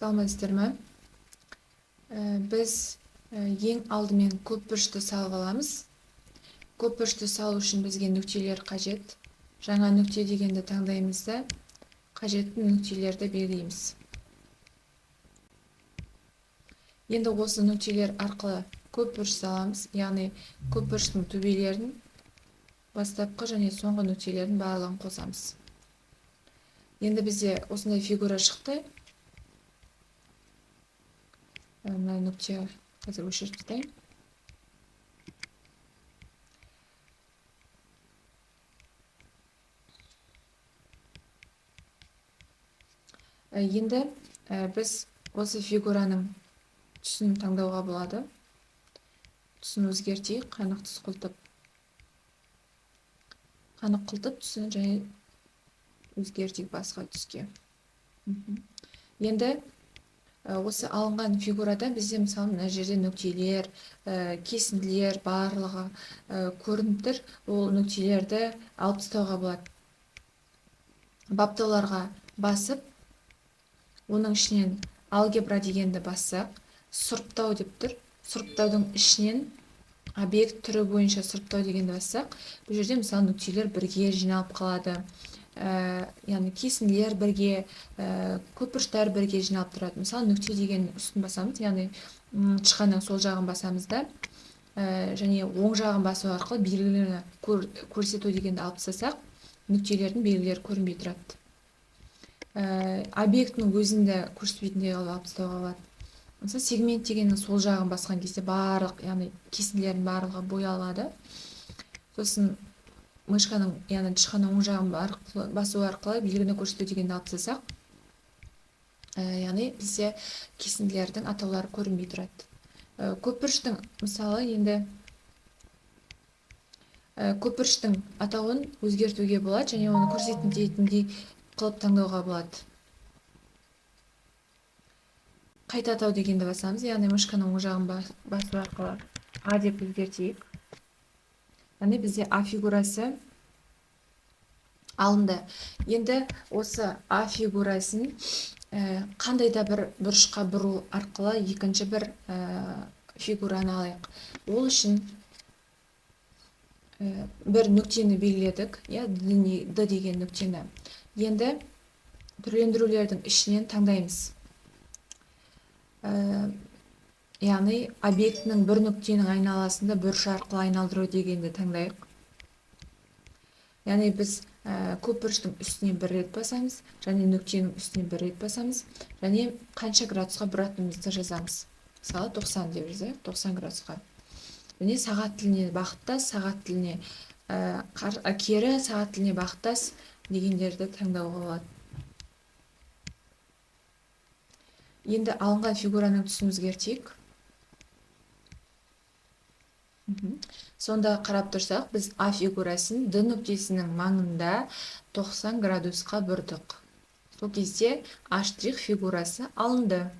Саламатсыздар ма? Біз ең алдымен көпбұрышты салып аламыз. Көпбұрышты салу үшін бізге нүктелер қажет. Жаңа нүкте дегенді таңдаймыз да, қажетті нүктелерді белгілейміз. Енді осы нүктелер арқылы көпбұрыш саламыз, яғни көпбұрыштың төбелерін, бастапқы және соңғы нүктелерін барлығын қосамыз. Енді бізде осындай фигура шықты. Мына нүкте қазір өшіріп тастайын. Енді біз осы фигураның түсін таңдауға болады. Түсін өзгертейік, қанық түс қылтып. Қанық қылтып түсін және өзгертейік басқа түске. Енді осы алынған фигурада бізде мысалы мына жерде нүктелер, кесінділер барлығы көрініп тұр. Ол нүктелерді алып тастауға болады. Баптауларға басып, оның ішінен алгебра дегенді бассақ, сұрыптау деп тұр. Сұрыптаудың ішінен объект түрі бойынша сұрыптау дегенді бассақ, бұл жерде мысалы нүктелер бірге жиналып қалады. Яғни кесінділер бірге, көпбұрыштар бірге жиналып тұрады. Мысалы нүкте деген үстін басамыз, яғни тышқанның сол жағын басамыз да, және оң жағын басу арқылы белгілерді көрсету дегенді алып тастасақ, нүктелердің белгілері көрінбей тұрады. Объектінің өзінде көрсетпейтіндей алып тастауға болады. Мысалы сегмент дегеннің сол жағын басқан кезде барлық, яғни кесінділердің барлығы боялады. Сосын мышканың, яғни тышқанның оң жағын басу арқылы белгіні көрсету дегенді алып тастасақ, яғни бізде кесінділердің атаулары көрінбей тұрады. Көпбұрыштың мысалы енді көпбұрыштың атауын өзгертуге болады және оны көрсететіндей қылып таңдауға болады. Қайта атау дегенді басамыз, яғни мышканың оң жағын басу арқылы А деп өзгертейік. Яғни бізде А фигурасы алынды. Енді осы А фигурасын қандай да бір бұрышқа бұру арқылы екінші бір фигураны алайық. Ол үшін бір нүктені белгіледік, Д деген нүктені. Енді түрлендірулердің ішінен таңдаймыз. Яғни объектінің бір нүктенің айналасында бұрыш арқылы айналдыру дегенді таңдайық. Яғни біз көпбұрыштың үстіне бір рет басамыз, және нүктенің үстіне бір рет басамыз, және қанша градусқа бұратынымызды жазамыз. Мысалы 90 деп жазайық, 90 градусқа. Және сағат тіліне бағыттас, сағат тіліне кері, сағат тіліне бағыттас дегендерді таңдауға болады. Енді алынған фигураның түсін өзгертейік. Сонда қарап тұрсақ, біз А фигурасын Д нүктесінің маңында 90 градусқа бұрдық. Сол кезде А штрих фигурасы алынды.